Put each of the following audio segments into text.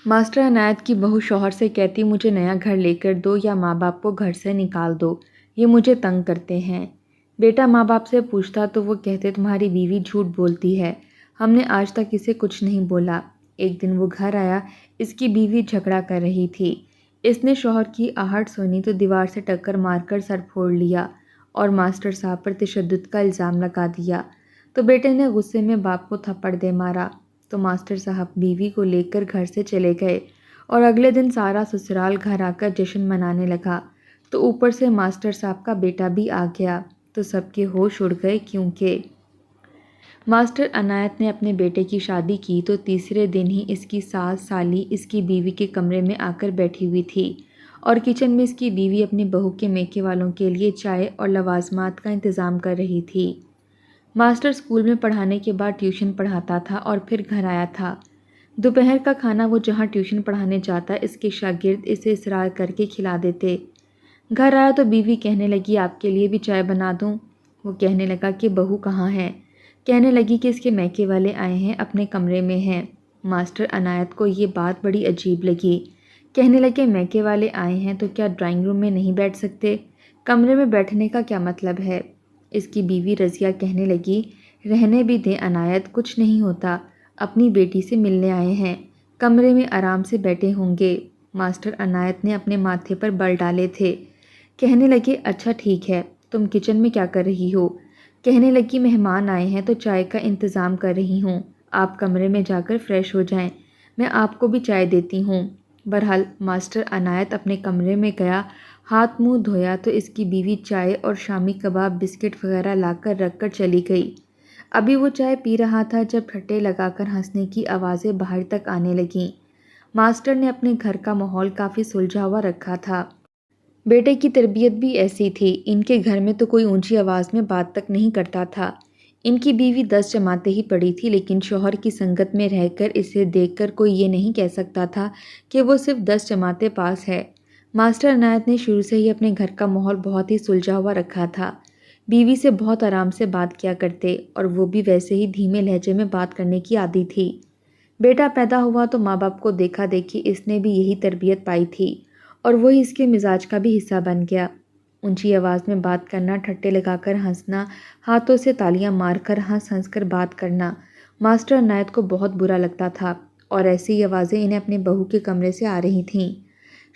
Master Anayat की बहू शौहर से कहती मुझे नया घर लेकर दो या माँ बाप को घर से निकाल दो, ये मुझे तंग करते हैं। बेटा माँ बाप से पूछता तो वो कहते तुम्हारी बीवी झूठ बोलती है, हमने आज तक इसे कुछ नहीं बोला। एक दिन वो घर आया, इसकी बीवी झगड़ा कर रही थी। इसने शौहर की आहट सुनी तो दीवार से टक्कर मारकर सर फोड़ लिया और मास्टर साहब पर तशद्दुद का इल्ज़ाम लगा दिया। तो बेटे ने गुस्से में बाप को थप्पड़ दे मारा। तो मास्टर साहब बीवी को लेकर घर से चले गए और अगले दिन सारा ससुराल घर आकर जश्न मनाने लगा। तो ऊपर से मास्टर साहब का बेटा भी आ गया तो सबके होश उड़ गए, क्योंकि मास्टर अनायत ने अपने बेटे की शादी की तो तीसरे दिन ही इसकी सास साली इसकी बीवी के कमरे में आकर बैठी हुई थी और किचन में इसकी बीवी अपनी बहू के मेके वालों के लिए चाय और लवाजमात का इंतज़ाम कर रही थी। मास्टर स्कूल में पढ़ाने के बाद ट्यूशन पढ़ाता था और फिर घर आया था। दोपहर का खाना वो जहाँ ट्यूशन पढ़ाने जाता इसके शागिर्द इसे इसरार करके खिला देते। घर आया तो बीवी कहने लगी आपके लिए भी चाय बना दूँ। वो कहने लगा कि बहू कहाँ है। कहने लगी कि इसके मैके वाले आए हैं, अपने कमरे में हैं। मास्टर अनायत को ये बात बड़ी अजीब लगी। कहने लगे मैके वाले आए हैं तो क्या ड्राइंग रूम में नहीं बैठ सकते, कमरे में बैठने का क्या मतलब है। इसकी बीवी रज़िया कहने लगी रहने भी दें अनायत, कुछ नहीं होता, अपनी बेटी से मिलने आए हैं, कमरे में आराम से बैठे होंगे। मास्टर अनायत ने अपने माथे पर बल डाले थे। कहने लगे अच्छा ठीक है, तुम किचन में क्या कर रही हो। कहने लगी मेहमान आए हैं तो चाय का इंतज़ाम कर रही हूँ, आप कमरे में जाकर फ्रेश हो जाएं, मैं आपको भी चाय देती हूँ। बहरहाल मास्टर अनायत अपने कमरे में गया, हाथ मुंह धोया तो इसकी बीवी चाय और शामी कबाब बिस्किट वगैरह लाकर रखकर चली गई। अभी वो चाय पी रहा था जब ठट्टे लगाकर हंसने की आवाज़ें बाहर तक आने लगीं। मास्टर ने अपने घर का माहौल काफ़ी सुलझा हुआ रखा था। बेटे की तरबियत भी ऐसी थी, इनके घर में तो कोई ऊंची आवाज़ में बात तक नहीं करता था। इनकी बीवी 10 जमातें ही पढ़ी थी, लेकिन शौहर की संगत में रहकर इसे देखकर कोई ये नहीं कह सकता था कि वो सिर्फ 10 जमातें पास है। मास्टर अनायत ने शुरू से ही अपने घर का माहौल बहुत ही सुलझा हुआ रखा था। बीवी से बहुत आराम से बात किया करते और वो भी वैसे ही धीमे लहजे में बात करने की आदी थी। बेटा पैदा हुआ तो माँ बाप को देखा देखी इसने भी यही तरबियत पाई थी और वही इसके मिजाज का भी हिस्सा बन गया। ऊंची आवाज़ में बात करना, ठट्टे लगाकर हंसना, हाथों से तालियां मारकर हंस हंस कर बात करना मास्टर अनायत को बहुत बुरा लगता था और ऐसी ही आवाज़ें इन्हें अपने बहू के कमरे से आ रही थीं।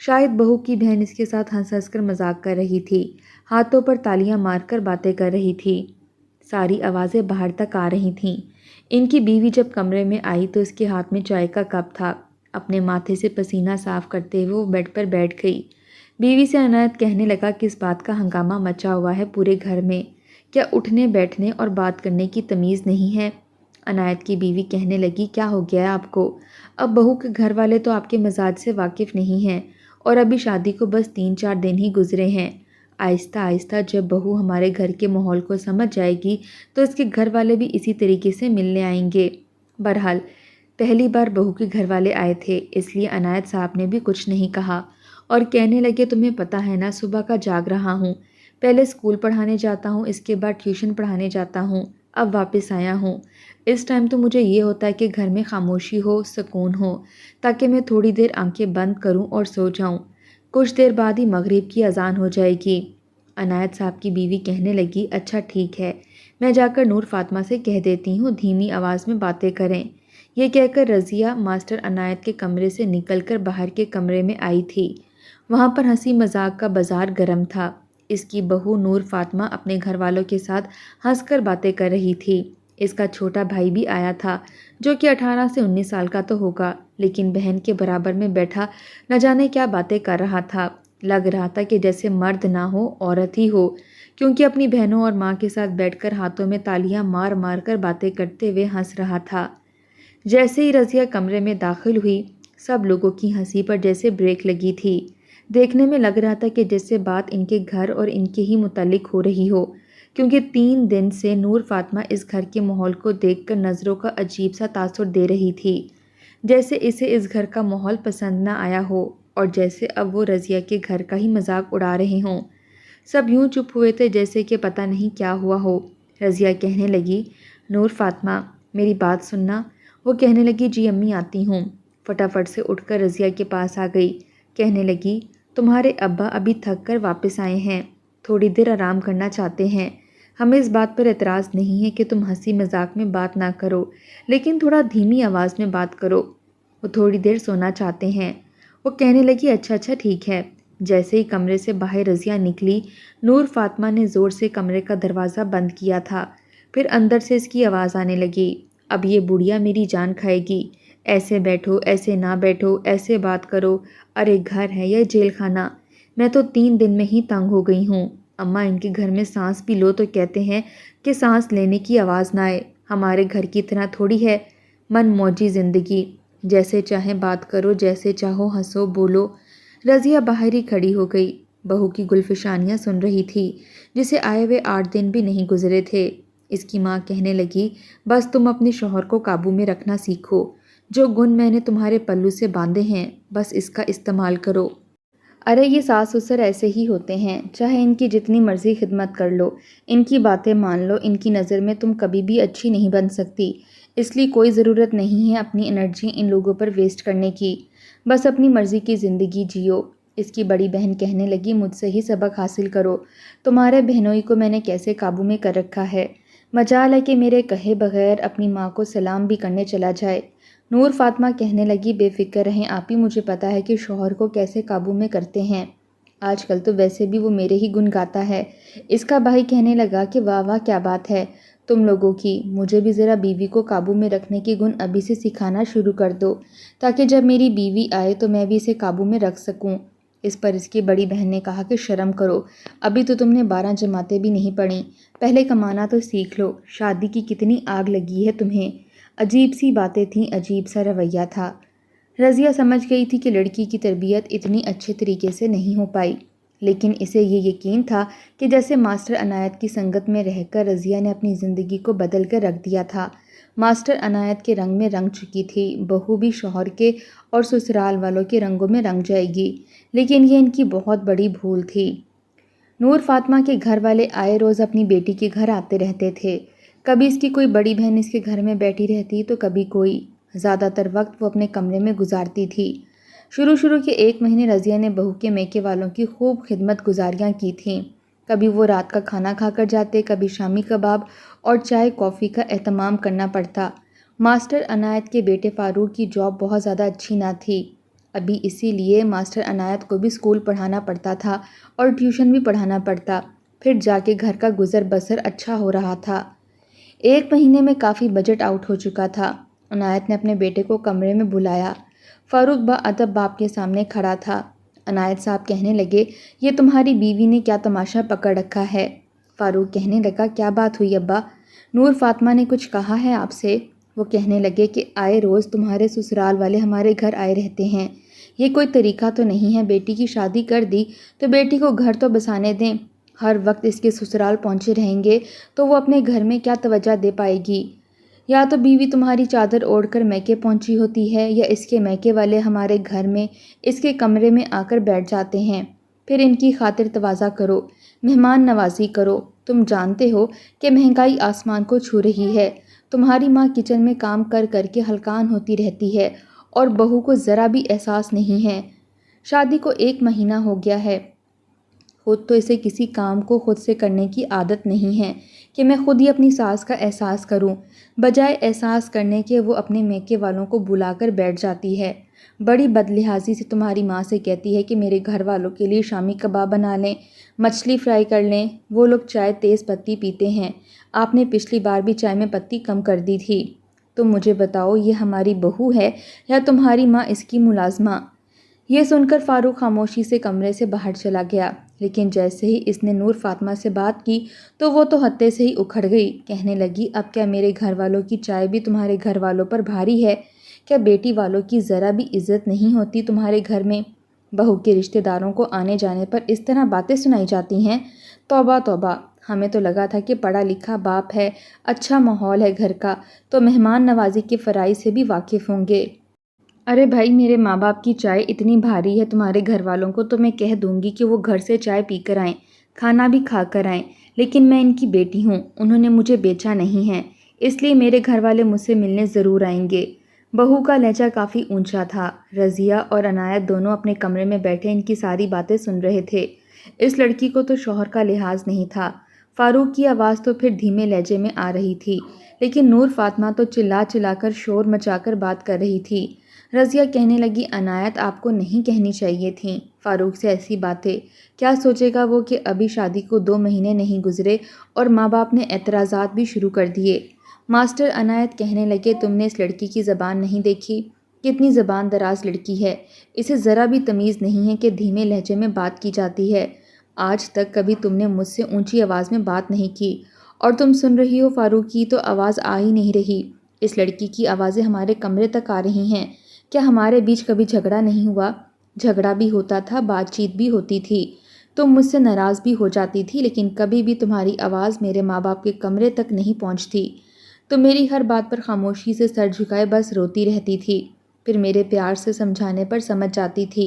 शायद बहू की बहन इसके साथ हंस हंस कर मजाक कर रही थी, हाथों पर तालियां मारकर बातें कर रही थी। सारी आवाज़ें बाहर तक आ रही थीं। इनकी बीवी जब कमरे में आई तो इसके हाथ में चाय का कप था। अपने माथे से पसीना साफ करते हुए वो बेड पर बैठ गई। बीवी से अनायत कहने लगा कि इस बात का हंगामा मचा हुआ है पूरे घर में, क्या उठने बैठने और बात करने की तमीज़ नहीं है। अनायत की बीवी कहने लगी क्या हो गया आपको, अब बहू के घर वाले तो आपके मिजाज से वाकिफ़ नहीं हैं और अभी शादी को बस 3-4 दिन ही गुजरे हैं। आहिस्ता आहिस्ता जब बहू हमारे घर के माहौल को समझ जाएगी तो इसके घर वाले भी इसी तरीके से मिलने आएंगे। बहरहाल पहली बार बहू के घर वाले आए थे, इसलिए अनायत साहब ने भी कुछ नहीं कहा और कहने लगे तुम्हें पता है ना, सुबह का जाग रहा हूँ, पहले स्कूल पढ़ाने जाता हूँ, इसके बाद ट्यूशन पढ़ाने जाता हूँ, अब वापस आया हूँ। इस टाइम तो मुझे ये होता है कि घर में खामोशी हो, सुकून हो, ताकि मैं थोड़ी देर आंखें बंद करूँ और सो जाऊँ। कुछ देर बाद ही मगरिब की अजान हो जाएगी। अनायत साहब की बीवी कहने लगी अच्छा ठीक है, मैं जाकर नूर फातिमा से कह देती हूँ धीमी आवाज़ में बातें करें। ये कहकर रज़िया मास्टर अनायत के कमरे से निकलकर बाहर के कमरे में आई थी। वहाँ पर हंसी मजाक का बाजार गर्म था। इसकी बहू नूर फातिमा अपने घर वालों के साथ हंसकर बातें कर रही थी। इसका छोटा भाई भी आया था जो कि 18 से 19 साल का तो होगा, लेकिन बहन के बराबर में बैठा न जाने क्या बातें कर रहा था। लग रहा था कि जैसे मर्द ना हो औरत ही हो, क्योंकि अपनी बहनों और माँ के साथ बैठकर हाथों में तालियां मार मार कर बातें करते हुए हंस रहा था। जैसे ही रज़िया कमरे में दाखिल हुई, सब लोगों की हंसी पर जैसे ब्रेक लगी थी। देखने में लग रहा था कि जैसे बात इनके घर और इनके ही मुतालिक हो रही हो, क्योंकि 3 दिन से नूर फातिमा इस घर के माहौल को देखकर नज़रों का अजीब सा तासुर दे रही थी, जैसे इसे इस घर का माहौल पसंद ना आया हो और जैसे अब वो रज़िया के घर का ही मजाक उड़ा रहे हों। सब यूं चुप हुए थे जैसे कि पता नहीं क्या हुआ हो। रज़िया कहने लगी नूर फातिमा मेरी बात सुनना। वो कहने लगी जी अम्मी आती हूँ। फटाफट से उठकर रज़िया के पास आ गई। कहने लगी, तुम्हारे अब्बा अभी थक कर वापस आए हैं, थोड़ी देर आराम करना चाहते हैं। हमें इस बात पर एतराज़ नहीं है कि तुम हंसी मजाक में बात ना करो, लेकिन थोड़ा धीमी आवाज़ में बात करो। वो थोड़ी देर सोना चाहते हैं। वो कहने लगी, अच्छा अच्छा ठीक है। जैसे ही कमरे से बाहर रज़िया निकली, नूर फातिमा ने ज़ोर से कमरे का दरवाज़ा बंद किया था। फिर अंदर से इसकी आवाज़ आने लगी, अब ये बुढ़िया मेरी जान खाएगी। ऐसे बैठो, ऐसे ना बैठो, ऐसे बात करो। अरे घर है या जेल खाना? मैं तो 3 दिन में ही तंग हो गई हूँ। अम्मा, इनके घर में सांस भी लो तो कहते हैं कि सांस लेने की आवाज़ ना आए। हमारे घर की तरह थोड़ी है मन मौजी ज़िंदगी, जैसे चाहे बात करो, जैसे चाहो हंसो बोलो। रज़िया बाहर ही खड़ी हो गई। बहू की गुलफिशानियाँ सुन रही थी, जिसे आए हुए 8 दिन भी नहीं गुजरे थे। इसकी माँ कहने लगी, बस तुम अपने शौहर को काबू में रखना सीखो। जो गुण मैंने तुम्हारे पल्लू से बांधे हैं, बस इसका इस्तेमाल करो। अरे ये सास ससुर ऐसे ही होते हैं, चाहे इनकी जितनी मर्जी खिदमत कर लो, इनकी बातें मान लो, इनकी नज़र में तुम कभी भी अच्छी नहीं बन सकती। इसलिए कोई ज़रूरत नहीं है अपनी एनर्जी इन लोगों पर वेस्ट करने की। बस अपनी मर्ज़ी की ज़िंदगी जियो। इसकी बड़ी बहन कहने लगी, मुझसे ही सबक हासिल करो। तुम्हारे बहनोई को मैंने कैसे काबू में कर रखा है। मजाल है कि मेरे कहे बगैर अपनी माँ को सलाम भी करने चला जाए। नूर फातिमा कहने लगी, बेफिक्र रहें आप ही, मुझे पता है कि शौहर को कैसे काबू में करते हैं। आजकल तो वैसे भी वो मेरे ही गुण गाता है। इसका भाई कहने लगा कि वाह वाह क्या बात है तुम लोगों की, मुझे भी ज़रा बीवी को काबू में रखने के गुण अभी से सिखाना शुरू कर दो, ताकि जब मेरी बीवी आए तो मैं भी इसे काबू में रख सकूं। इस पर इसकी बड़ी बहन ने कहा कि शर्म करो, अभी तो तुमने 12 जमातें भी नहीं पढ़ी, पहले कमाना तो सीख लो। शादी की कितनी आग लगी है तुम्हें। अजीब सी बातें थीं, अजीब सा रवैया था। रज़िया समझ गई थी कि लड़की की तरबियत इतनी अच्छे तरीके से नहीं हो पाई, लेकिन इसे ये यकीन था कि जैसे मास्टर अनायत की संगत में रहकर रज़िया ने अपनी ज़िंदगी को बदल कर रख दिया था। मास्टर अनायत के रंग में रंग चुकी थी, बहू भी शौहर के और ससुराल वालों के रंगों में रंग जाएगी, लेकिन ये इनकी बहुत बड़ी भूल थी। नूर फातिमा के घर वाले आए रोज़ अपनी बेटी के घर आते रहते थे। कभी इसकी कोई बड़ी बहन इसके घर में बैठी रहती तो कभी कोई। ज़्यादातर वक्त वो अपने कमरे में गुजारती थी। शुरू के 1 महीने रज़िया ने बहू के मैके वालों की खूब खिदमत गुजारियाँ की थीं। कभी वो रात का खाना खाकर जाते, कभी शामी कबाब और चाय कॉफ़ी का एहतमाम करना पड़ता। मास्टर अनायत के बेटे फ़ारूक की जॉब बहुत ज़्यादा अच्छी ना थी अभी, इसीलिए मास्टर अनायत को भी स्कूल पढ़ाना पड़ता था और ट्यूशन भी पढ़ाना पड़ता। फिर जाके घर का गुजर बसर अच्छा हो रहा था। 1 महीने में काफ़ी बजट आउट हो चुका था। अनायत ने अपने बेटे को कमरे में बुलाया। फ़ारूक बाअदब बाप के सामने खड़ा था। अनायत साहब कहने लगे, ये तुम्हारी बीवी ने क्या तमाशा पकड़ रखा है। फ़ारूक कहने लगा, क्या बात हुई अब्बा? नूर फातिमा ने कुछ कहा है आपसे? वो कहने लगे कि आए रोज़ तुम्हारे ससुराल वाले हमारे घर आए रहते हैं, ये कोई तरीका तो नहीं है। बेटी की शादी कर दी तो बेटी को घर तो बसाने दें। हर वक्त इसके ससुराल पहुँचे रहेंगे तो वो अपने घर में क्या तवज्जो दे पाएगी। या तो बीवी तुम्हारी चादर ओढ़कर मैके पहुँची होती है, या इसके मैके वाले हमारे घर में इसके कमरे में आकर बैठ जाते हैं। फिर इनकी खातिर तवाज़ा करो, मेहमान नवाजी करो। तुम जानते हो कि महंगाई आसमान को छू रही है। तुम्हारी माँ किचन में काम कर कर के हलकान होती रहती है और बहू को ज़रा भी एहसास नहीं है। शादी को 1 महीना हो गया है, खुद तो इसे किसी काम को खुद से करने की आदत नहीं है कि मैं खुद ही अपनी सास का एहसास करूं। बजाय एहसास करने के वो अपने मैके वालों को बुलाकर बैठ जाती है। बड़ी बदलिहाजी से तुम्हारी माँ से कहती है कि मेरे घर वालों के लिए शामी कबाब बना लें, मछली फ्राई कर लें। वो लोग चाय तेज़ पत्ती पीते हैं, आपने पिछली बार भी चाय में पत्ती कम कर दी थी। तुम मुझे बताओ, ये हमारी बहू है या तुम्हारी माँ इसकी मुलाजमा? ये सुनकर फ़ारूक खामोशी से कमरे से बाहर चला गया, लेकिन जैसे ही इसने नूर फातिमा से बात की तो वो तो हत्ते से ही उखड़ गई। कहने लगी, अब क्या मेरे घर वालों की चाय भी तुम्हारे घर वालों पर भारी है? क्या बेटी वालों की ज़रा भी इज्जत नहीं होती तुम्हारे घर में? बहू के रिश्तेदारों को आने जाने पर इस तरह बातें सुनाई जाती हैं। तौबा तौबा, हमें तो लगा था कि पढ़ा लिखा बाप है, अच्छा माहौल है घर का, तो मेहमान नवाजी के फ़राइज़ से भी वाकिफ़ होंगे। अरे भाई, मेरे माँ बाप की चाय इतनी भारी है तुम्हारे घर वालों को तो मैं कह दूंगी कि वो घर से चाय पी कर आएँ, खाना भी खा कर आएँ, लेकिन मैं इनकी बेटी हूँ, उन्होंने मुझे बेचा नहीं है, इसलिए मेरे घर वाले मुझसे मिलने ज़रूर आएंगे। बहू का लहजा काफ़ी ऊंचा था। रज़िया और अनायत दोनों अपने कमरे में बैठे इनकी सारी बातें सुन रहे थे। इस लड़की को तो शौहर का लिहाज नहीं था। फारूक की आवाज़ तो फिर धीमे लहजे में आ रही थी, लेकिन नूर फातिमा तो चिल्ला चिल्लाकर शोर मचाकर बात कर रही थी। रज़िया कहने लगी, अनायत आपको नहीं कहनी चाहिए थी फारूक से ऐसी बातें। क्या सोचेगा वो कि अभी शादी को 2 महीने नहीं गुजरे और माँ बाप ने एतराज़ात भी शुरू कर दिए। मास्टर अनायत कहने लगे, तुमने इस लड़की की ज़बान नहीं देखी? कितनी ज़बान दराज लड़की है। इसे ज़रा भी तमीज़ नहीं है कि धीमे लहजे में बात की जाती है। आज तक कभी तुमने मुझसे ऊंची आवाज़ में बात नहीं की, और तुम सुन रही हो फारूक की तो आवाज़ आ ही नहीं रही। इस लड़की की आवाज़ें हमारे कमरे तक आ रही हैं। क्या हमारे बीच कभी झगड़ा नहीं हुआ? झगड़ा भी होता था, बातचीत भी होती थी, तुम मुझसे नाराज़ भी हो जाती थी, लेकिन कभी भी तुम्हारी आवाज़ मेरे माँ बाप के कमरे तक नहीं पहुँचती। तो मेरी हर बात पर खामोशी से सर झुकाए बस रोती रहती थी। फिर मेरे प्यार से समझाने पर समझ जाती थी।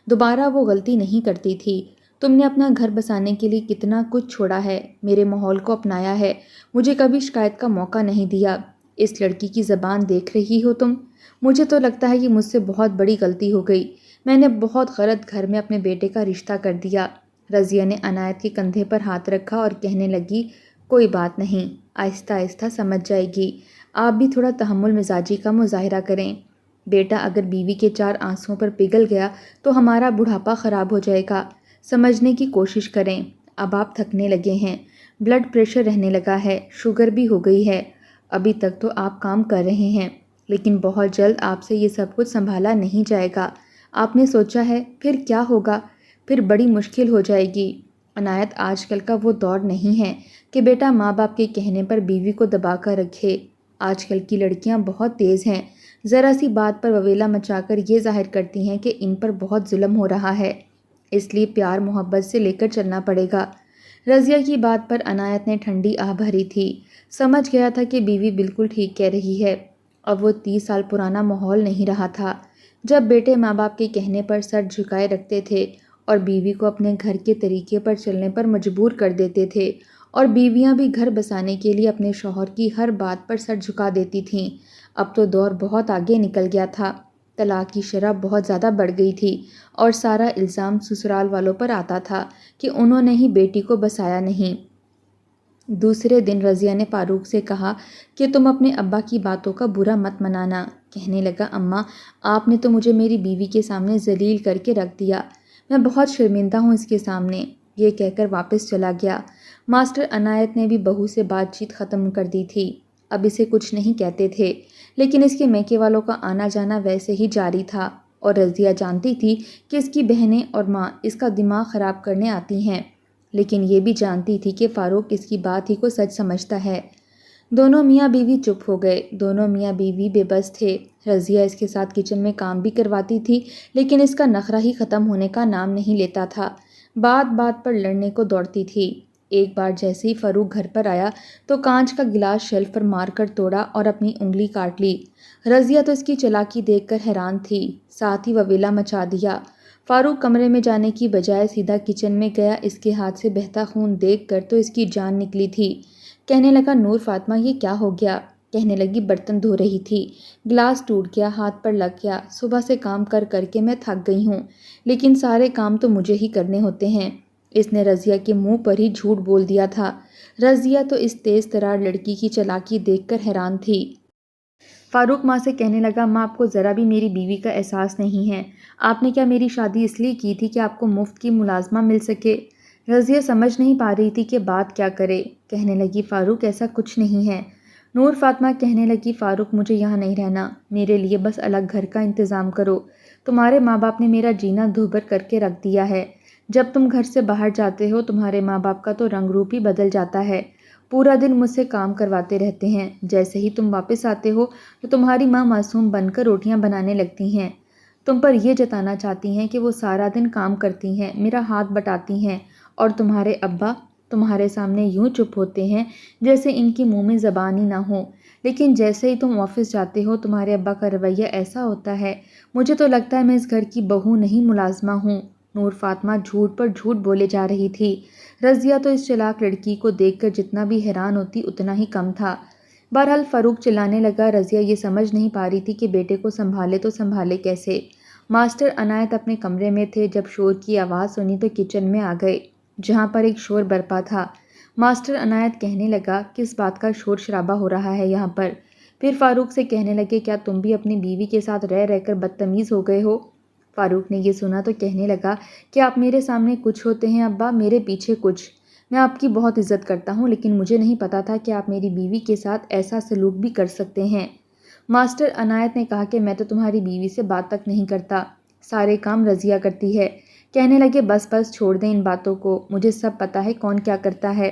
दोबारा वो गलती नहीं करती थी। तुमने अपना घर बसाने के लिए कितना कुछ छोड़ा है, मेरे माहौल को अपनाया है, मुझे कभी शिकायत का मौका नहीं दिया। इस लड़की की ज़बान देख रही हो तुम? मुझे तो लगता है कि मुझसे बहुत बड़ी गलती हो गई। मैंने बहुत गलत घर में अपने बेटे का रिश्ता कर दिया। रज़िया ने अनायत के कंधे पर हाथ रखा और कहने लगी, कोई बात नहीं, आहिस्ता आहिस्ता समझ जाएगी। आप भी थोड़ा तहम्मुल मिजाजी का मुजाहिरा करें। बेटा अगर बीवी के 4 आंसुओं पर पिघल गया तो हमारा बुढ़ापा ख़राब हो जाएगा। समझने की कोशिश करें। अब आप थकने लगे हैं, ब्लड प्रेशर रहने लगा है, शुगर भी हो गई है। अभी तक तो आप काम कर रहे हैं, लेकिन बहुत जल्द आपसे ये सब कुछ संभाला नहीं जाएगा। आपने सोचा है फिर क्या होगा? फिर बड़ी मुश्किल हो जाएगी। अनायत, आजकल का वो दौर नहीं है कि बेटा माँ बाप के कहने पर बीवी को दबा कर रखे। आजकल की लड़कियाँ बहुत तेज़ हैं, ज़रा सी बात पर ववेला मचाकर ये जाहिर करती हैं कि इन पर बहुत जुल्म हो रहा है, इसलिए प्यार मोहब्बत से लेकर चलना पड़ेगा। रज़िया की बात पर अनायत ने ठंडी आह भरी थी। समझ गया था कि बीवी बिल्कुल ठीक कह रही है। अब वो 30 साल पुराना माहौल नहीं रहा था, जब बेटे माँ बाप के कहने पर सर झुकाए रखते थे और बीवी को अपने घर के तरीके पर चलने पर मजबूर कर देते थे, और बीवियां भी घर बसाने के लिए अपने शौहर की हर बात पर सर झुका देती थीं। अब तो दौर बहुत आगे निकल गया था। तलाक की शरह बहुत ज़्यादा बढ़ गई थी और सारा इल्ज़ाम ससुराल वालों पर आता था कि उन्होंने ही बेटी को बसाया नहीं। दूसरे दिन रज़िया ने फारूक से कहा कि तुम अपने अब्बा की बातों का बुरा मत मनाना। कहने लगा, अम्मा आपने तो मुझे मेरी बीवी के सामने जलील करके रख दिया। मैं बहुत शर्मिंदा हूँ इसके सामने। ये कहकर वापस चला गया। मास्टर अनायत ने भी बहू से बातचीत ख़त्म कर दी थी। अब इसे कुछ नहीं कहते थे, लेकिन इसके मैके वालों का आना जाना वैसे ही जारी था, और रज़िया जानती थी कि इसकी बहनें और माँ इसका दिमाग ख़राब करने आती हैं, लेकिन ये भी जानती थी कि फ़ारूक इसकी बात ही को सच समझता है। दोनों मियाँ बीवी चुप हो गए। दोनों मियाँ बीवी बेबस थे। रज़िया इसके साथ किचन में काम भी करवाती थी, लेकिन इसका नखरा ही ख़त्म होने का नाम नहीं लेता था। बात बात पर लड़ने को दौड़ती थी। एक बार जैसे ही फ़ारूक घर पर आया तो कांच का गिलास शेल्फ पर मारकर तोड़ा और अपनी उंगली काट ली। रज़िया तो इसकी चालाकी देखकर हैरान थी, साथ ही ववेला मचा दिया। फ़ारूक कमरे में जाने की बजाय सीधा किचन में गया। इसके हाथ से बहता खून देखकर तो इसकी जान निकली थी। कहने लगा, नूर फातिमा ये क्या हो गया? कहने लगी, बर्तन धो रही थी, गिलास टूट गया, हाथ पर लग गया। सुबह से काम कर करके मैं थक गई हूँ, लेकिन सारे काम तो मुझे ही करने होते हैं। इसने रज़िया के मुंह पर ही झूठ बोल दिया था। रज़िया तो इस तेज़ तरार लड़की की चालाकी देखकर हैरान थी। फ़ारूक माँ से कहने लगा, माँ आपको ज़रा भी मेरी बीवी का एहसास नहीं है। आपने क्या मेरी शादी इसलिए की थी कि आपको मुफ्त की मुलाजमा मिल सके? रज़िया समझ नहीं पा रही थी कि बात क्या करे। कहने लगी, फ़ारूक ऐसा कुछ नहीं है। नूर फातिमा कहने लगी, फ़ारूक मुझे यहाँ नहीं रहना, मेरे लिए बस अलग घर का इंतज़ाम करो। तुम्हारे माँ बाप ने मेरा जीना दूभर करके रख दिया है। जब तुम घर से बाहर जाते हो तुम्हारे माँ बाप का तो रंग रूप ही बदल जाता है। पूरा दिन मुझसे काम करवाते रहते हैं। जैसे ही तुम वापस आते हो तो तुम्हारी माँ मासूम बनकर रोटियां बनाने लगती हैं। तुम पर यह जताना चाहती हैं कि वो सारा दिन काम करती हैं, मेरा हाथ बटाती हैं, और तुम्हारे अब्बा तुम्हारे सामने यूं चुप होते हैं जैसे इनकी मुंह में ज़बान ही ना हो। लेकिन जैसे ही तुम ऑफिस जाते हो तुम्हारे अब्बा का रवैया ऐसा होता है, मुझे तो लगता है मैं इस घर की बहू नहीं मुलाजमा हूँ। नूर फातिमा झूठ पर झूठ बोले जा रही थी। रज़िया तो इस चालाक लड़की को देखकर जितना भी हैरान होती उतना ही कम था। بہرحال فاروق چلانے لگا۔ رضیہ یہ سمجھ نہیں پا رہی تھی کہ بیٹے کو سنبھالے تو سنبھالے کیسے۔ ماسٹر عنایت اپنے کمرے میں تھے، جب شور کی آواز سنی تو کچن میں آ گئے، جہاں پر ایک شور برپا تھا۔ ماسٹر عنایت کہنے لگا، کس بات کا شور شرابہ ہو رہا ہے یہاں پر؟ پھر فاروق سے کہنے لگے، کیا تم بھی اپنی بیوی کے ساتھ رہ رہ کر بدتمیز ہو گئے ہو؟ فاروق نے یہ سنا تو کہنے لگا کہ آپ میرے سامنے کچھ ہوتے ہیں ابا، میرے پیچھے کچھ۔ میں آپ کی بہت عزت کرتا ہوں، لیکن مجھے نہیں پتا تھا کہ آپ میری بیوی کے ساتھ ایسا سلوک بھی کر سکتے ہیں۔ ماسٹر عنایت نے کہا کہ میں تو تمہاری بیوی سے بات تک نہیں کرتا، سارے کام رضیہ کرتی ہے۔ کہنے لگے، بس بس چھوڑ دیں ان باتوں کو، مجھے سب پتا ہے کون کیا کرتا ہے۔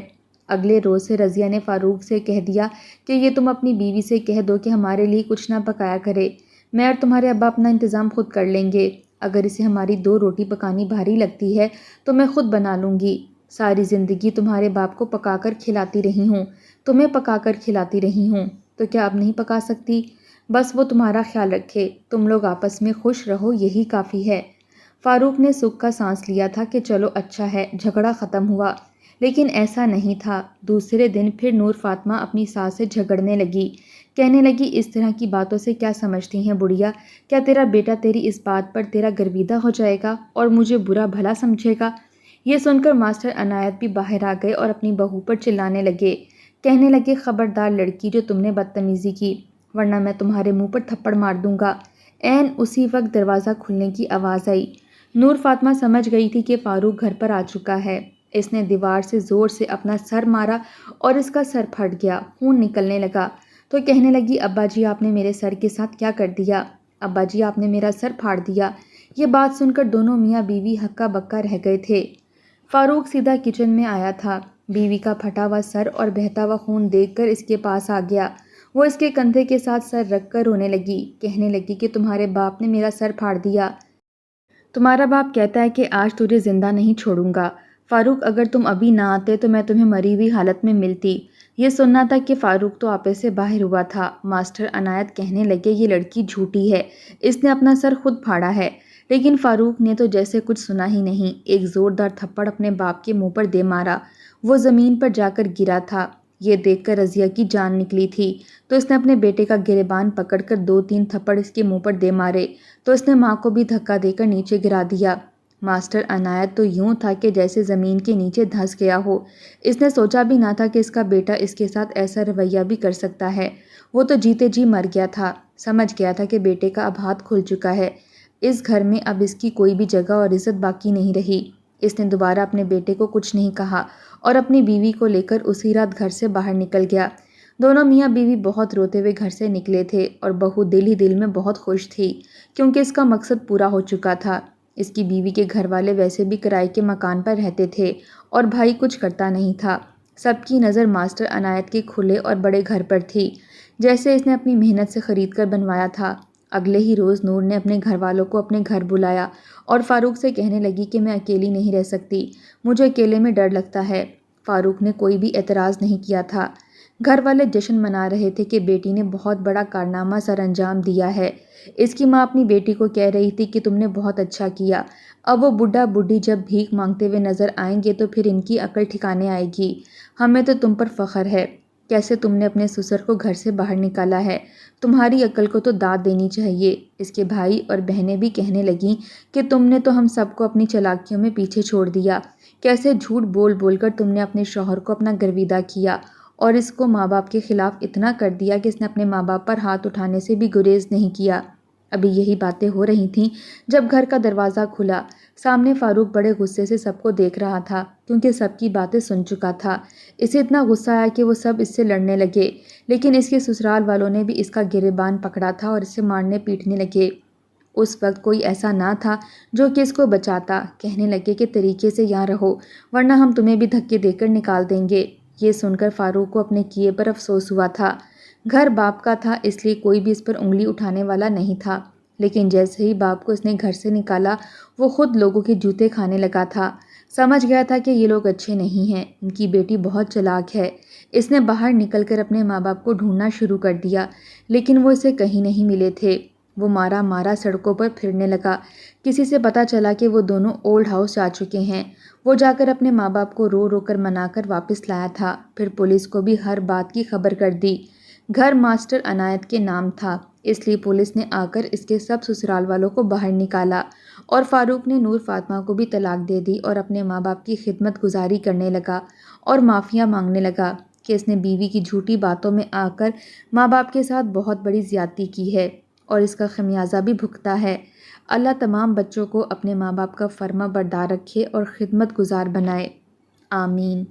اگلے روز سے رضیہ نے فاروق سے کہہ دیا کہ یہ تم اپنی بیوی سے کہہ دو کہ ہمارے لیے کچھ نہ پکایا کرے، میں اور تمہارے ابا اپنا انتظام خود کر لیں گے۔ اگر اسے ہماری 2 روٹی پکانی بھاری لگتی ہے تو میں خود بنا لوں گی۔ ساری زندگی تمہارے باپ کو پکا کر کھلاتی رہی ہوں، تمہیں پکا کر کھلاتی رہی ہوں، تو کیا اب نہیں پکا سکتی؟ بس وہ تمہارا خیال رکھے، تم لوگ آپس میں خوش رہو، یہی کافی ہے۔ فاروق نے سکھ کا سانس لیا تھا کہ چلو اچھا ہے، جھگڑا ختم ہوا، لیکن ایسا نہیں تھا۔ دوسرے دن پھر نور فاطمہ اپنی ساس سے جھگڑنے لگی، کہنے لگی، اس طرح کی باتوں سے کیا سمجھتی ہیں بڑھیا؟ کیا تیرا بیٹا تیری اس بات پر تیرا گرویدہ ہو جائے گا اور مجھے برا بھلا سمجھے گا؟ یہ سن کر ماسٹر عنایت بھی باہر آ گئے اور اپنی بہو پر چلانے لگے، کہنے لگے، خبردار لڑکی جو تم نے بدتمیزی کی، ورنہ میں تمہارے منہ پر تھپڑ مار دوں گا۔ عین اسی وقت دروازہ کھلنے کی آواز آئی۔ نور فاطمہ سمجھ گئی تھی کہ فاروق گھر پر آ چکا ہے۔ اس نے دیوار سے زور سے اپنا سر مارا اور اس کا سر پھٹ گیا، خون نکلنے لگا، تو کہنے لگی، ابا جی آپ نے میرے سر کے ساتھ کیا کر دیا؟ ابا جی آپ نے میرا سر پھاڑ دیا۔ یہ بات سن کر دونوں میاں بیوی ہکا بکا رہ گئے تھے۔ فاروق سیدھا کچن میں آیا تھا، بیوی کا پھٹا ہوا سر اور بہتا ہوا خون دیکھ کر اس کے پاس آ گیا۔ وہ اس کے کندھے کے ساتھ سر رکھ کر رونے لگی، کہنے لگی کہ تمہارے باپ نے میرا سر پھاڑ دیا۔ تمہارا باپ کہتا ہے کہ آج تجھے زندہ نہیں چھوڑوں گا۔ فاروق اگر تم ابھی نہ آتے تو میں تمہیں مری ہوئی حالت میں ملتی۔ یہ سننا تھا کہ فاروق تو آپے سے باہر ہوا تھا۔ ماسٹر عنایت کہنے لگے، یہ لڑکی جھوٹی ہے، اس نے اپنا سر خود پھاڑا ہے۔ لیکن فاروق نے تو جیسے کچھ سنا ہی نہیں، ایک زوردار تھپڑ اپنے باپ کے منہ پر دے مارا، وہ زمین پر جا کر گرا تھا۔ یہ دیکھ کر رضیہ کی جان نکلی تھی، تو اس نے اپنے بیٹے کا گریبان پکڑ کر 2-3 تھپڑ اس کے منہ پر دے مارے، تو اس نے ماں کو بھی دھکا دے کر نیچے گرا دیا۔ ماسٹر عنایت تو یوں تھا کہ جیسے زمین کے نیچے دھنس گیا ہو، اس نے سوچا بھی نہ تھا کہ اس کا بیٹا اس کے ساتھ ایسا رویہ بھی کر سکتا ہے۔ وہ تو جیتے جی مر گیا تھا، سمجھ گیا تھا کہ بیٹے کا اب ہاتھ کھل چکا ہے، اس گھر میں اب اس کی کوئی بھی جگہ اور عزت باقی نہیں رہی۔ اس نے دوبارہ اپنے بیٹے کو کچھ نہیں کہا اور اپنی بیوی کو لے کر اسی رات گھر سے باہر نکل گیا۔ دونوں میاں بیوی بہت روتے ہوئے گھر سے نکلے تھے اور بہو دل ہی دل میں بہت خوش تھی، کیونکہ اس کا مقصد پورا ہو چکا تھا۔ اس کی بیوی کے گھر والے ویسے بھی کرائے کے مکان پر رہتے تھے اور بھائی کچھ کرتا نہیں تھا۔ سب کی نظر ماسٹر عنایت کے کھلے اور بڑے گھر پر تھی، جیسے اس نے اپنی محنت سے خرید کر بنوایا تھا۔ اگلے ہی روز نور نے اپنے گھر والوں کو اپنے گھر بلایا اور فاروق سے کہنے لگی کہ میں اکیلی نہیں رہ سکتی، مجھے اکیلے میں ڈر لگتا ہے۔ فاروق نے کوئی بھی اعتراض نہیں کیا تھا۔ گھر والے جشن منا رہے تھے کہ بیٹی نے بہت بڑا کارنامہ سر انجام دیا ہے۔ اس کی ماں اپنی بیٹی کو کہہ رہی تھی کہ تم نے بہت اچھا کیا، اب وہ بڈھا بڈھی جب بھیک مانگتے ہوئے نظر آئیں گے تو پھر ان کی عقل ٹھکانے آئے گی۔ ہمیں تو تم پر فخر ہے، کیسے تم نے اپنے سسر کو گھر سے باہر نکالا ہے، تمہاری عقل کو تو داد دینی چاہیے۔ اس کے بھائی اور بہنیں بھی کہنے لگیں کہ تم نے تو ہم سب کو اپنی چالاکیوں میں پیچھے چھوڑ دیا، کیسے جھوٹ بول بول کر تم نے اپنے شوہر کو اپنا گرویدہ کیا اور اس کو ماں باپ کے خلاف اتنا کر دیا کہ اس نے اپنے ماں باپ پر ہاتھ اٹھانے سے بھی گریز نہیں کیا۔ ابھی یہی باتیں ہو رہی تھیں جب گھر کا دروازہ کھلا۔ سامنے فاروق بڑے غصے سے سب کو دیکھ رہا تھا، کیونکہ سب کی باتیں سن چکا تھا۔ اسے اتنا غصہ آیا کہ وہ سب اس سے لڑنے لگے، لیکن اس کے سسرال والوں نے بھی اس کا گریبان پکڑا تھا اور اسے مارنے پیٹنے لگے۔ اس وقت کوئی ایسا نہ تھا جو کہ اس کو بچاتا، کہنے لگے کہ طریقے سے یہاں رہو ورنہ ہم تمہیں بھی دھکے دے کر نکال دیں گے۔ یہ سن کر فاروق کو اپنے کیے پر افسوس ہوا تھا۔ گھر باپ کا تھا، اس لیے کوئی بھی اس پر انگلی اٹھانے والا نہیں تھا، لیکن جیسے ہی باپ کو اس نے گھر سے نکالا وہ خود لوگوں کے جوتے کھانے لگا تھا۔ سمجھ گیا تھا کہ یہ لوگ اچھے نہیں ہیں، ان کی بیٹی بہت چالاک ہے۔ اس نے باہر نکل کر اپنے ماں باپ کو ڈھونڈنا شروع کر دیا، لیکن وہ اسے کہیں نہیں ملے تھے۔ وہ مارا مارا سڑکوں پر پھرنے لگا۔ کسی سے پتہ چلا کہ وہ دونوں اولڈ ہاؤس جا چکے ہیں۔ وہ جا کر اپنے ماں باپ کو رو رو کر منا کر واپس لایا تھا، پھر پولیس کو بھی ہر بات کی خبر کر دی۔ گھر ماسٹر عنایت کے نام تھا، اس لیے پولیس نے آ کر اس کے سب سسرال والوں کو باہر نکالا اور فاروق نے نور فاطمہ کو بھی طلاق دے دی اور اپنے ماں باپ کی خدمت گزاری کرنے لگا اور معافیاں مانگنے لگا کہ اس نے بیوی کی جھوٹی باتوں میں آ کر ماں باپ کے ساتھ بہت بڑی زیادتی کی ہے اور اس کا خمیازہ بھی بھگتا ہے۔ اللہ تمام بچوں کو اپنے ماں باپ کا فرما بردار رکھے اور خدمت گزار بنائے، آمین۔